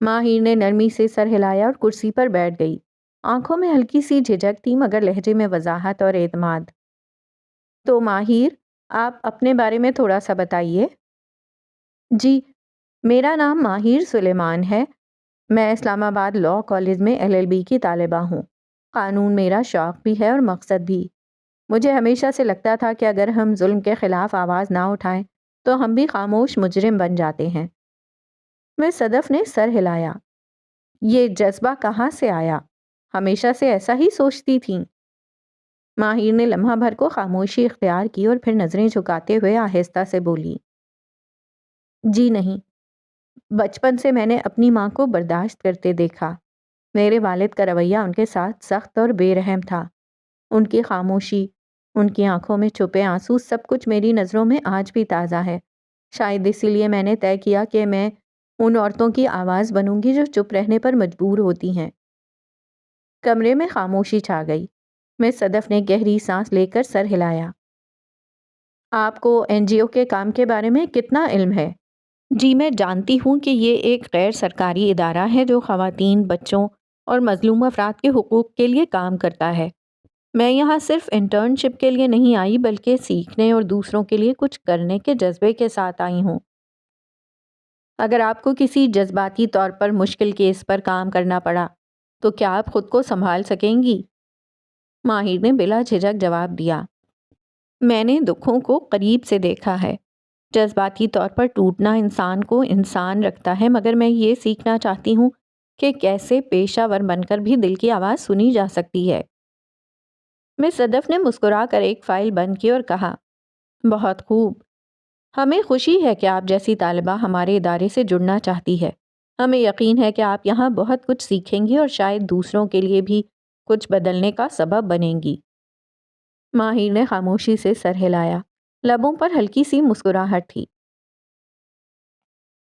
ماہر نے نرمی سے سر ہلایا اور کرسی پر بیٹھ گئی۔ آنکھوں میں ہلکی سی جھجک تھی مگر لہجے میں وضاحت اور اعتماد۔ تو ماہر، آپ اپنے بارے میں تھوڑا سا بتائیے۔ جی، میرا نام ماہر سلیمان ہے۔ میں اسلام آباد لاء کالج میں LLB کی طالبہ ہوں۔ قانون میرا شوق بھی ہے اور مقصد بھی۔ مجھے ہمیشہ سے لگتا تھا کہ اگر ہم ظلم کے خلاف آواز نہ اٹھائیں تو ہم بھی خاموش مجرم بن جاتے ہیں۔ مس صدف نے سر ہلایا۔ یہ جذبہ کہاں سے آیا؟ ہمیشہ سے ایسا ہی سوچتی تھیں؟ ماہر نے لمحہ بھر کو خاموشی اختیار کی اور پھر نظریں جھکاتے ہوئے آہستہ سے بولی، جی نہیں، بچپن سے میں نے اپنی ماں کو برداشت کرتے دیکھا۔ میرے والد کا رویہ ان کے ساتھ سخت اور بے رحم تھا۔ ان کی خاموشی، ان کی آنکھوں میں چھپے آنسو، سب کچھ میری نظروں میں آج بھی تازہ ہے۔ شاید اسی لیے میں نے طے کیا کہ میں ان عورتوں کی آواز بنوں گی جو چپ رہنے پر مجبور ہوتی ہیں۔ کمرے میں خاموشی چھا گئی۔ مس صدف نے گہری سانس لے کر سر ہلایا۔ آپ کو NGO کے کام کے بارے میں کتنا علم ہے؟ جی، میں جانتی ہوں کہ یہ ایک غیر سرکاری ادارہ ہے جو خواتین، بچوں اور مظلوم افراد کے حقوق کے لیے کام کرتا ہے۔ میں یہاں صرف انٹرنشپ کے لیے نہیں آئی بلکہ سیکھنے اور دوسروں کے لیے کچھ کرنے کے جذبے کے ساتھ آئی ہوں۔ اگر آپ کو کسی جذباتی طور پر مشکل کیس پر کام کرنا پڑا تو کیا آپ خود کو سنبھال سکیں گی؟ ماہر نے بلا جھجک جواب دیا، میں نے دکھوں کو قریب سے دیکھا ہے۔ جذباتی طور پر ٹوٹنا انسان کو انسان رکھتا ہے، مگر میں یہ سیکھنا چاہتی ہوں کہ کیسے پیشہ ور بن کر بھی دل کی آواز سنی جا سکتی ہے۔ مس صدف نے مسکرا کر ایک فائل بند کی اور کہا، بہت خوب، ہمیں خوشی ہے کہ آپ جیسی طالبہ ہمارے ادارے سے جڑنا چاہتی ہے۔ ہمیں یقین ہے کہ آپ یہاں بہت کچھ سیکھیں گی اور شاید دوسروں کے لیے بھی کچھ بدلنے کا سبب بنیں گی۔ ماہر نے خاموشی سے سر ہلایا۔ لبوں پر ہلکی سی مسکراہٹ تھی۔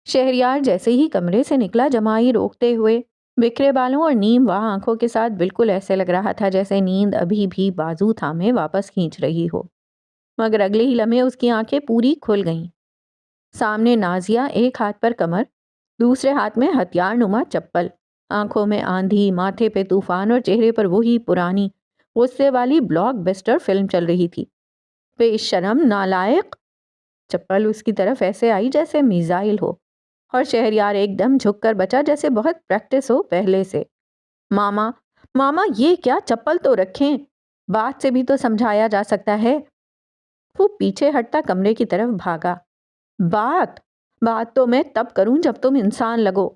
شہریار جیسے ہی کمرے سے نکلا، جمائی روکتے ہوئے، بکھرے بالوں اور نیم واہ آنکھوں کے ساتھ بالکل ایسے لگ رہا تھا جیسے نیند ابھی بھی بازو تھامے واپس کھینچ رہی ہو، مگر اگلے ہی لمحے اس کی آنکھیں پوری کھل گئیں۔ سامنے نازیہ، ایک ہاتھ پر کمر، دوسرے ہاتھ میں ہتھیار نما چپل، آنکھوں میں آندھی، ماتھے پہ طوفان اور چہرے پر وہی پرانی غصے والی بلاک بسٹر فلم چل رہی تھی۔ بے شرم، نالائق! چپل اس کی طرف ایسے آئی جیسے میزائل ہو، اور شہریار ایک دم جھک کر بچا جیسے بہت پریکٹس ہو پہلے سے۔ ماما، ماما، یہ کیا؟ چپل تو رکھیں، بات سے بھی تو سمجھایا جا سکتا ہے۔ وہ پیچھے ہٹتا کمرے کی طرف بھاگا۔ بات تو میں تب کروں جب تم انسان لگو۔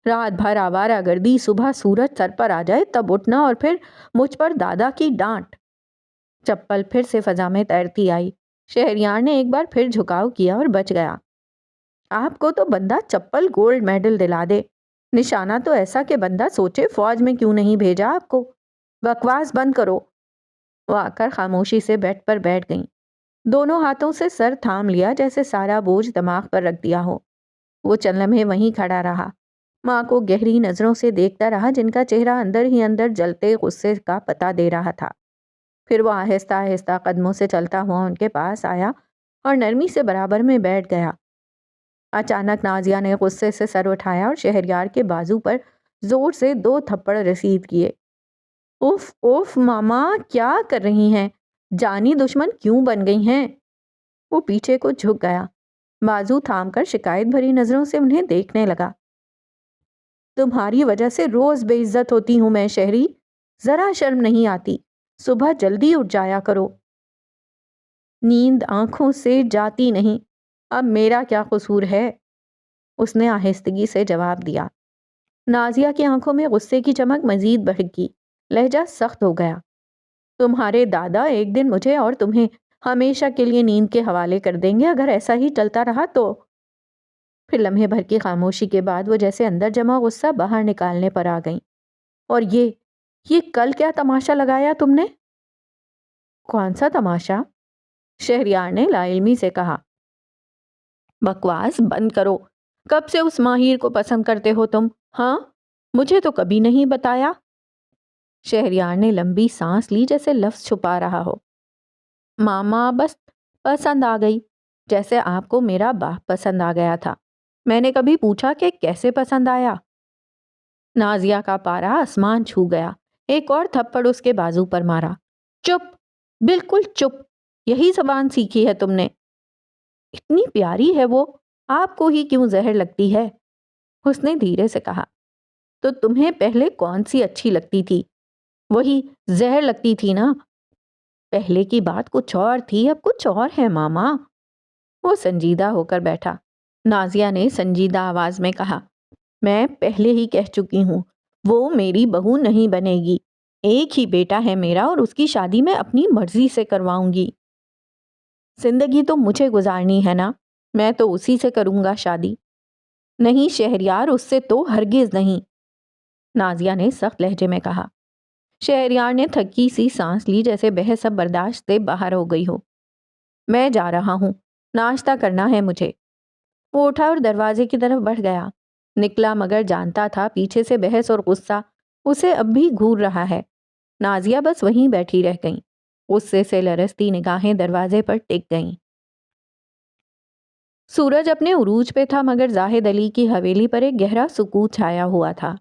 رات بھر آوارہ گردی، صبح سورج سر پر آ جائے تب اٹھنا، اور پھر مجھ پر دادا کی ڈانٹ۔ چپل پھر سے فضا میں تیرتی آئی۔ شہریار نے ایک بار پھر جھکاؤ کیا اور بچ گیا۔ آپ کو تو بندہ چپل گولڈ میڈل دلا دے، نشانہ تو ایسا کہ بندہ سوچے فوج میں کیوں نہیں بھیجا آپ کو۔ بکواس بند کرو۔ وہ آ کر خاموشی سے بیڈ پر بیٹھ گئیں، دونوں ہاتھوں سے سر تھام لیا جیسے سارا بوجھ دماغ پر رکھ دیا ہو۔ وہ چند لمحے وہیں کھڑا رہا، ماں کو گہری نظروں سے دیکھتا رہا جن کا چہرہ اندر ہی اندر جلتے غصے کا پتہ دے رہا تھا۔ پھر وہ آہستہ آہستہ قدموں سے چلتا ہوا ان کے پاس آیا اور نرمی سے برابر میں بیٹھ گیا۔ اچانک نازیہ نے غصے سے سر اٹھایا اور شہریار کے بازو پر زور سے 2 تھپڑ رسید کیے۔ اوف اوف ماما، کیا کر رہی ہیں؟ جانی دشمن کیوں بن گئی ہیں؟ وہ پیچھے کو جھک گیا، بازو تھام کر شکایت بھری نظروں سے انہیں دیکھنے لگا۔ تمہاری وجہ سے روز بے عزت ہوتی ہوں میں شہری، ذرا شرم نہیں آتی؟ صبح جلدی اٹھ جایا کرو۔ نیند آنکھوں سے جاتی نہیں، اب میرا کیا قصور ہے؟ اس نے آہستگی سے جواب دیا۔ نازیہ کی آنکھوں میں غصے کی چمک مزید بڑھ گئی، لہجہ سخت ہو گیا۔ تمہارے دادا ایک دن مجھے اور تمہیں ہمیشہ کے لیے نیند کے حوالے کر دیں گے اگر ایسا ہی چلتا رہا تو۔ پھر لمحے بھر کی خاموشی کے بعد وہ جیسے اندر جمع غصہ باہر نکالنے پر آ گئیں۔ اور یہ کل کیا تماشا لگایا تم نے؟ کون سا تماشا؟ شہریار نے لا علمی سے کہا۔ بکواس بند کرو، کب سے اس ماہر کو پسند کرتے ہو تم؟ ہاں، مجھے تو کبھی نہیں بتایا۔ شہریار نے لمبی سانس لی جیسے لفظ چھپا رہا ہو۔ ماما، بس پسند آ گئی، جیسے آپ کو میرا باپ پسند آ گیا تھا۔ میں نے کبھی پوچھا کہ کیسے پسند آیا؟ نازیہ کا پارا آسمان چھو گیا۔ ایک اور تھپڑ اس کے بازو پر مارا۔ چپ، بالکل چپ، یہی زبان سیکھی ہے تم نے؟ اتنی پیاری ہے وہ، آپ کو ہی کیوں زہر لگتی ہے؟ اس نے دھیرے سے کہا۔ تو تمہیں پہلے کون سی اچھی لگتی تھی؟ وہی زہر لگتی تھی نا؟ پہلے کی بات کچھ اور تھی، اب کچھ اور ہے ماما۔ وہ سنجیدہ ہو کر بیٹھا۔ نازیہ نے سنجیدہ آواز میں کہا، میں پہلے ہی کہہ چکی ہوں، وہ میری بہو نہیں بنے گی۔ ایک ہی بیٹا ہے میرا اور اس کی شادی میں اپنی مرضی سے کرواؤں گی۔ زندگی تو مجھے گزارنی ہے نا، میں تو اسی سے کروں گا شادی۔ نہیں شہریار، اس سے تو ہرگز نہیں، نازیہ نے سخت لہجے میں کہا۔ شہریار نے تھکی سی سانس لی، جیسے بحث اب برداشت سے باہر ہو گئی ہو۔ میں جا رہا ہوں، ناشتہ کرنا ہے مجھے۔ وہ اٹھا اور دروازے کی طرف بڑھ گیا۔ نکلا مگر جانتا تھا پیچھے سے بحث اور غصہ اسے اب بھی گھور رہا ہے۔ نازیہ بس وہیں بیٹھی رہ گئیں، غصے سے لرزتی نگاہیں دروازے پر ٹک گئیں۔ سورج اپنے عروج پہ تھا مگر زاہد علی کی حویلی پر ایک گہرا سکوت چھایا ہوا تھا۔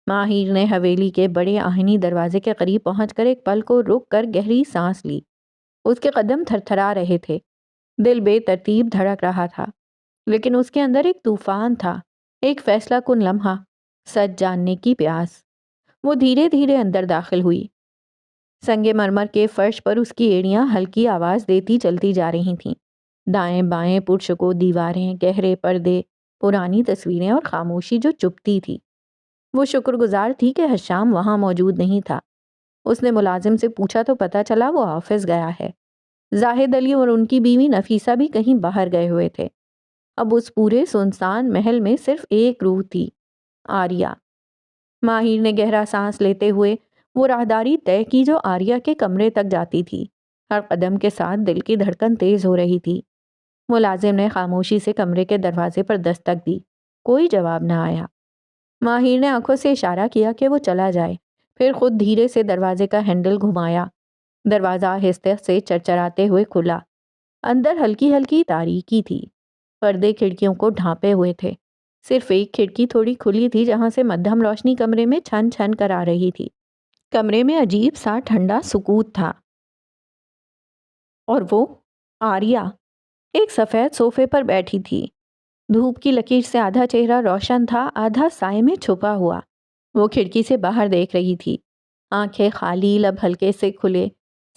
ماہر نے حویلی کے بڑے آہنی دروازے کے قریب پہنچ کر ایک پل کو رک کر گہری سانس لی۔ اس کے قدم تھرتھرا رہے تھے، دل بے ترتیب دھڑک رہا تھا، لیکن اس کے اندر ایک طوفان تھا، ایک فیصلہ کن لمحہ، سچ جاننے کی پیاس۔ وہ دھیرے دھیرے اندر داخل ہوئی۔ سنگ مرمر کے فرش پر اس کی ایڑیاں ہلکی آواز دیتی چلتی جا رہی تھیں۔ دائیں بائیں پرسکو دیواریں، گہرے پردے، پرانی تصویریں اور خاموشی جو چپتی تھی۔ وہ شکر گزار تھی کہ حشام وہاں موجود نہیں تھا۔ اس نے ملازم سے پوچھا تو پتہ چلا وہ آفس گیا ہے۔ زاہد علی اور ان کی بیوی نفیسہ بھی کہیں باہر گئے ہوئے تھے۔ اب اس پورے سنسان محل میں صرف ایک روح تھی، آریہ۔ ماہر نے گہرا سانس لیتے ہوئے وہ راہداری طے کی جو آریہ کے کمرے تک جاتی تھی۔ ہر قدم کے ساتھ دل کی دھڑکن تیز ہو رہی تھی۔ ملازم نے خاموشی سے کمرے کے دروازے پر دستک دی، کوئی جواب نہ آیا۔ ماہر نے آنکھوں سے اشارہ کیا کہ وہ چلا جائے، پھر خود دھیرے سے دروازے کا ہینڈل گھمایا۔ دروازہ آہستہ سے چرچراتے ہوئے کھلا۔ اندر ہلکی ہلکی تاریکی تھی، پردے کھڑکیوں کو ڈھانپے ہوئے تھے۔ صرف ایک کھڑکی تھوڑی کھلی تھی جہاں سے مدھم روشنی کمرے میں چھن چھن کر آ رہی تھی۔ کمرے میں عجیب سا ٹھنڈا سکوت تھا، اور وہ آریہ ایک سفید صوفے پر بیٹھی تھی۔ دھوپ کی لکیر سے آدھا چہرہ روشن تھا، آدھا سائے میں چھپا ہوا۔ وہ کھڑکی سے باہر دیکھ رہی تھی، آنکھیں خالی، لب ہلکے سے کھلے،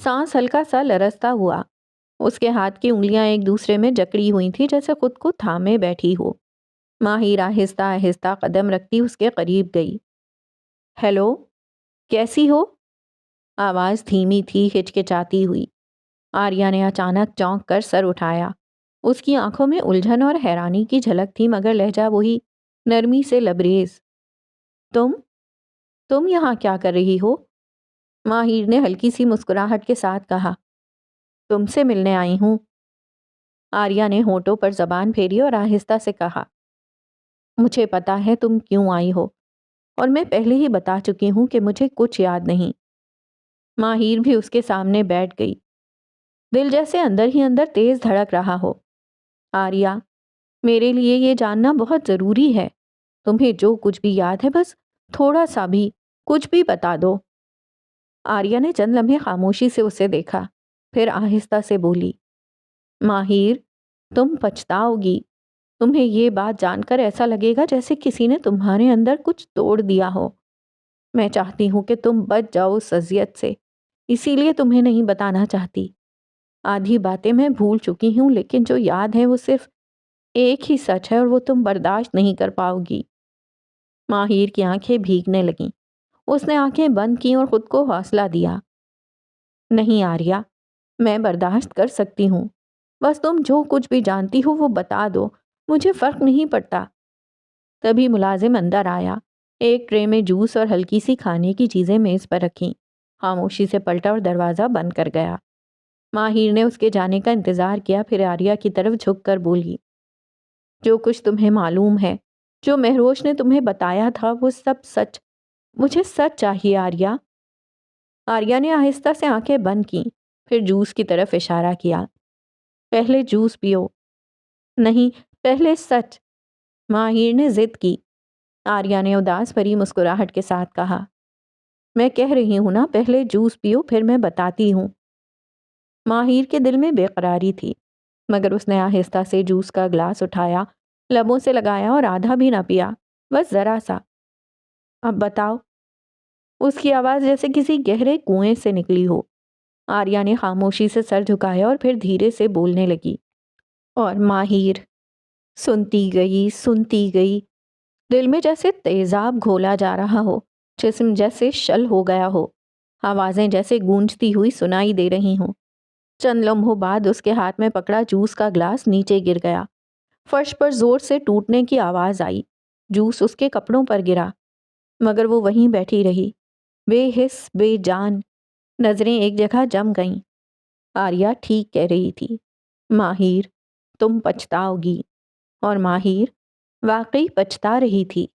سانس ہلکا سا لرزتا ہوا۔ اس کے ہاتھ کی انگلیاں ایک دوسرے میں جکڑی ہوئی تھی، جیسے خود کو تھامے بیٹھی ہو۔ ماہر آہستہ آہستہ قدم رکھتی اس کے قریب گئی۔ ہیلو، کیسی ہو؟ آواز دھیمی تھی، ہچکچاتی ہوئی۔ آریہ نے اچانک چونک کر سر اٹھایا۔ اس کی آنکھوں میں الجھن اور حیرانی کی جھلک تھی مگر لہجہ وہی، نرمی سے لبریز۔ تم یہاں کیا کر رہی ہو؟ ماہر نے ہلکی سی مسکراہٹ کے ساتھ کہا، تم سے ملنے آئی ہوں۔ آریہ نے ہونٹوں پر زبان پھیری اور آہستہ سے کہا، مجھے پتا ہے تم کیوں آئی ہو، اور میں پہلے ہی بتا چکی ہوں کہ مجھے کچھ یاد نہیں۔ ماہر بھی اس کے سامنے بیٹھ گئی، دل جیسے اندر ہی اندر تیز دھڑک رہا ہو۔ آریہ، میرے لیے یہ جاننا بہت ضروری ہے، تمہیں جو کچھ بھی یاد ہے بس تھوڑا سا بھی، کچھ بھی بتا دو۔ آریہ نے چند لمحے خاموشی سے اسے دیکھا، پھر آہستہ سے بولی، ماہر، تم پچھتاؤ گی، تمہیں یہ بات جان کر ایسا لگے گا جیسے کسی نے تمہارے اندر کچھ توڑ دیا ہو۔ میں چاہتی ہوں کہ تم بچ جاؤ اس اذیت سے، اسی لیے تمہیں نہیں بتانا چاہتی۔ آدھی باتیں میں بھول چکی ہوں، لیکن جو یاد ہے وہ صرف ایک ہی سچ ہے اور وہ تم برداشت نہیں کر پاؤ گی۔ ماہر کی آنکھیں بھیگنے لگیں۔ اس نے آنکھیں بند کیں اور خود کو حوصلہ دیا، نہیں آریہ، میں برداشت کر سکتی ہوں، بس تم جو کچھ بھی جانتی ہو وہ بتا دو، مجھے فرق نہیں پڑتا۔ تبھی ملازم اندر آیا، ایک ٹرے میں جوس اور ہلکی سی کھانے کی چیزیں میز پر رکھیں، خاموشی سے پلٹا اور دروازہ بند کر گیا۔ ماہر نے اس کے جانے کا انتظار کیا، پھر آریہ کی طرف جھک کر بولی، جو کچھ تمہیں معلوم ہے، جو مہروش نے تمہیں بتایا تھا، وہ سب سچ، مجھے سچ چاہیے آریہ۔ آریہ نے آہستہ سے آنکھیں بند کیں، پھر جوس کی طرف اشارہ کیا، پہلے جوس پیو۔ نہیں، پہلے سچ۔ ماہر نے ضد کی۔ آریہ نے اداس بھری مسکراہٹ کے ساتھ کہا، میں کہہ رہی ہوں نا، پہلے جوس پیو پھر میں بتاتی ہوں۔ ماہر کے دل میں بے قراری تھی، مگر اس نے آہستہ سے جوس کا گلاس اٹھایا، لبوں سے لگایا اور آدھا بھی نہ پیا، بس ذرا سا۔ اب بتاؤ۔ اس کی آواز جیسے کسی گہرے کنویں سے نکلی ہو۔ آریہ نے خاموشی سے سر جھکایا اور پھر دھیرے سے بولنے لگی، اور ماہر سنتی گئی، دل میں جیسے تیزاب گھولا جا رہا ہو، جسم جیسے شل ہو گیا ہو، آوازیں جیسے گونجتی ہوئی سنائی دے رہی ہوں۔ چند لمحوں بعد اس کے ہاتھ میں پکڑا جوس کا گلاس نیچے گر گیا، فرش پر زور سے ٹوٹنے کی آواز آئی، جوس اس کے کپڑوں پر گرا، مگر وہ وہیں بیٹھی رہی، بے حس بے جان، نظریں ایک جگہ جم گئیں۔ آریہ ٹھیک کہہ رہی تھی، ماہر تم پچھتاؤ گی، اور ماہر واقعی پچھتا رہی تھی۔